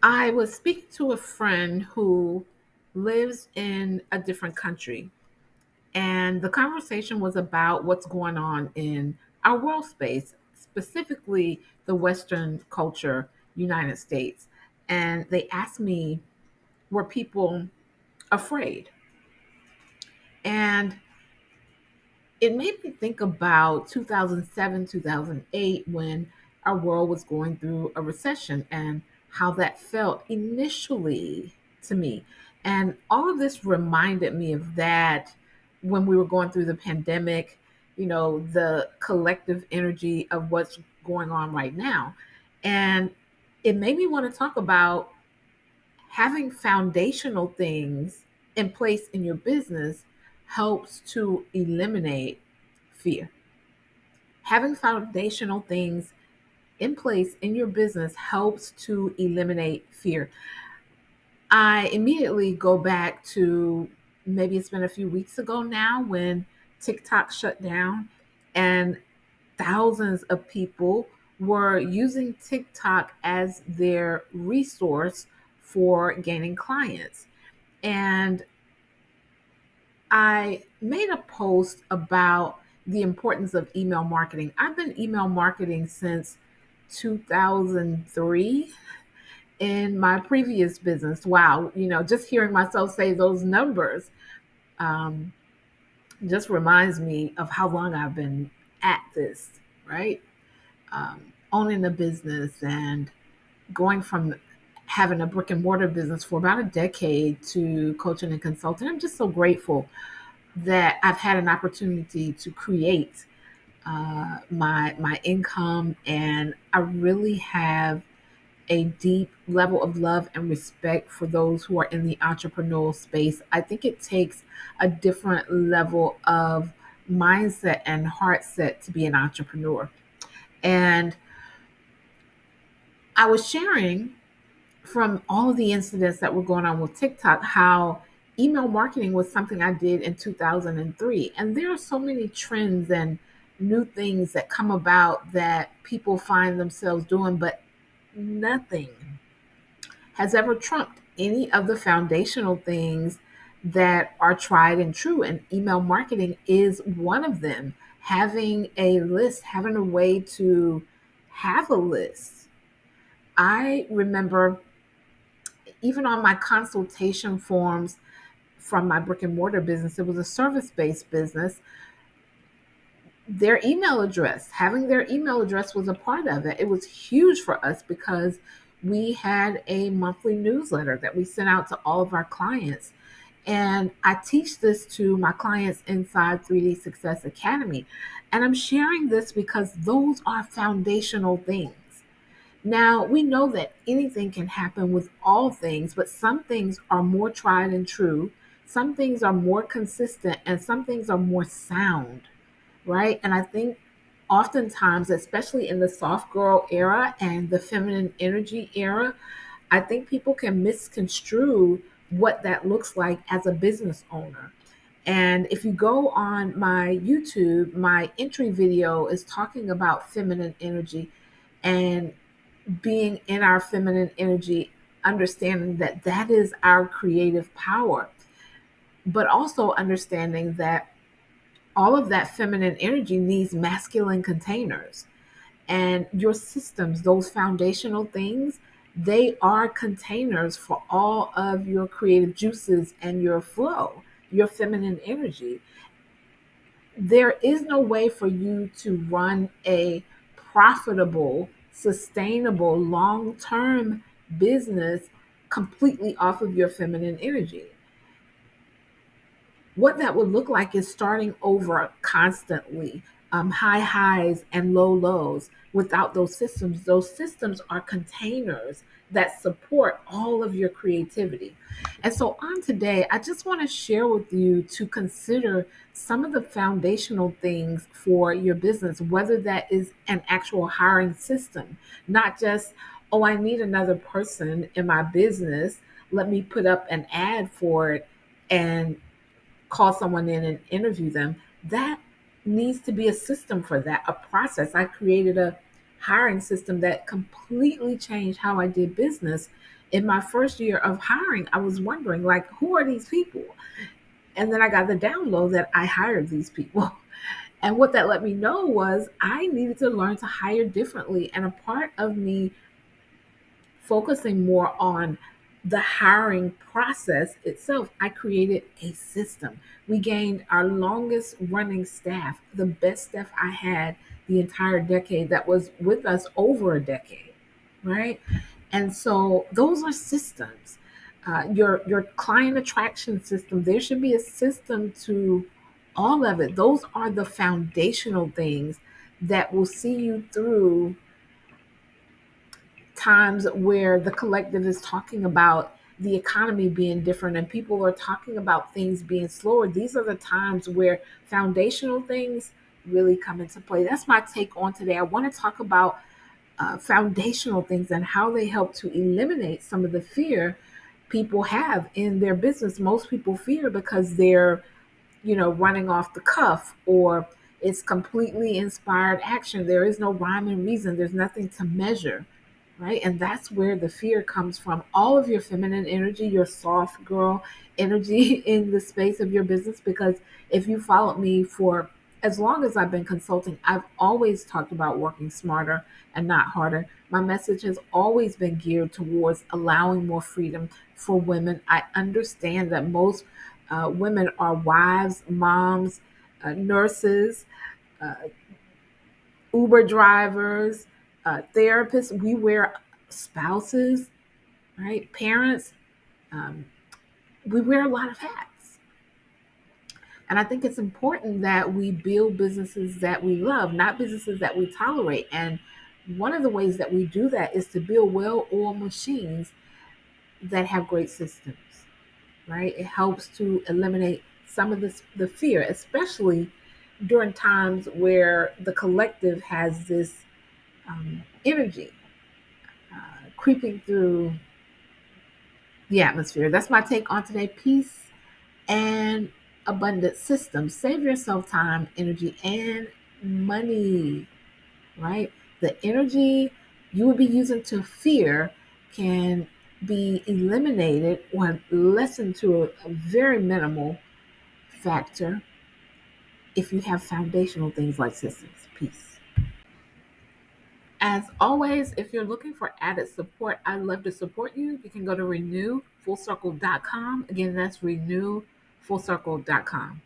I was speaking to a friend who lives in a different country, and the conversation was about what's going on in our world space, specifically the Western culture, United States. And they asked me, were people afraid? And it made me think about 2007, 2008, when our world was going through a recession and how that felt initially to me. And all of this reminded me of that when we were going through the pandemic, the collective energy of what's going on right now. And it made me want to talk about having foundational things in place in your business helps to eliminate fear. Having foundational things in place in your business helps to eliminate fear. I immediately go back to maybe it's been a few weeks ago now when TikTok shut down and thousands of people were using TikTok as their resource for gaining clients. And I made a post about the importance of email marketing. I've been email marketing since 2003 in my previous business. Wow, just hearing myself say those numbers um, just reminds me of how long I've been at this, right? Owning a business and going from having a brick and mortar business for about a decade to coaching and consulting. I'm just so grateful that I've had an opportunity to create my income, and I really have a deep level of love and respect for those who are in the entrepreneurial space. I think it takes a different level of mindset and heart set to be an entrepreneur. And I was sharing from all of the incidents that were going on with TikTok, how email marketing was something I did in 2003. And there are so many trends and new things that come about that people find themselves doing, but nothing has ever trumped any of the foundational things that are tried and true. And email marketing is one of them. Having a list, having a way to have a list. I remember even on my consultation forms from my brick and mortar business, it was a service based business. Their email address, having their email address was a part of it. It was huge for us because we had a monthly newsletter that we sent out to all of our clients. And I teach this to my clients inside 3D Success Academy. And I'm sharing this because those are foundational things. Now, we know that anything can happen with all things, but some things are more tried and true, some things are more consistent, and some things are more sound, right? And I think oftentimes, especially in the soft girl era and the feminine energy era, I think people can misconstrue what that looks like as a business owner. And if you go on my YouTube, my entry video is talking about feminine energy and being in our feminine energy, understanding that that is our creative power, but also understanding that all of that feminine energy needs masculine containers. And your systems, those foundational things, they are containers for all of your creative juices and your flow, your feminine energy. There is no way for you to run a profitable, sustainable, long term business completely off of your feminine energy. What that would look like is starting over constantly, high highs and low lows without those systems. Those systems are containers that support all of your creativity. And so, on today, I just want to share with you to consider some of the foundational things for your business, whether that is an actual hiring system, not just, oh, I need another person in my business. Let me put up an ad for it and call someone in and interview them. That needs to be a system for that, a process. I created a hiring system that completely changed how I did business In my first year of hiring, I was wondering, like, who are these people? And then I got the download that I hired these people. And what that let me know was I needed to learn to hire differently. And a part of me focusing more on the hiring process itself, I created a system. We gained our longest running staff, the best staff I had the entire decade that was with us over a decade, right? And so those are systems. Your client attraction system, there should be a system to all of it. Those are the foundational things that will see you through times where the collective is talking about the economy being different and people are talking about things being slower. These are the times where foundational things really come into play. That's my take on today. I want to talk about foundational things and how they help to eliminate some of the fear people have in their business. Most people fear because they're, running off the cuff, or it's completely inspired action. There is no rhyme and reason. There's nothing to measure, right? And that's where the fear comes from. All of your feminine energy, your soft girl energy in the space of your business. Because if you followed me for as long as I've been consulting, I've always talked about working smarter and not harder. My message has always been geared towards allowing more freedom for women. I understand that most women are wives, moms, nurses, uh, Uber drivers, therapists. We wear spouses, right? Parents. Um, we wear a lot of hats. And I think it's important that we build businesses that we love, not businesses that we tolerate. And one of the ways that we do that is to build well oiled machines that have great systems, right? It helps to eliminate some of the fear, especially during times where the collective has this energy creeping through the atmosphere. That's my take on today. Peace and abundant systems. Save yourself time, energy, and money, right? The energy you would be using to fear can be eliminated or lessened to a very minimal factor if you have foundational things like systems. Peace. As always, if you're looking for added support, I'd love to support you. You can go to renewfullcircle.com. Again, that's renewfullcircle.com.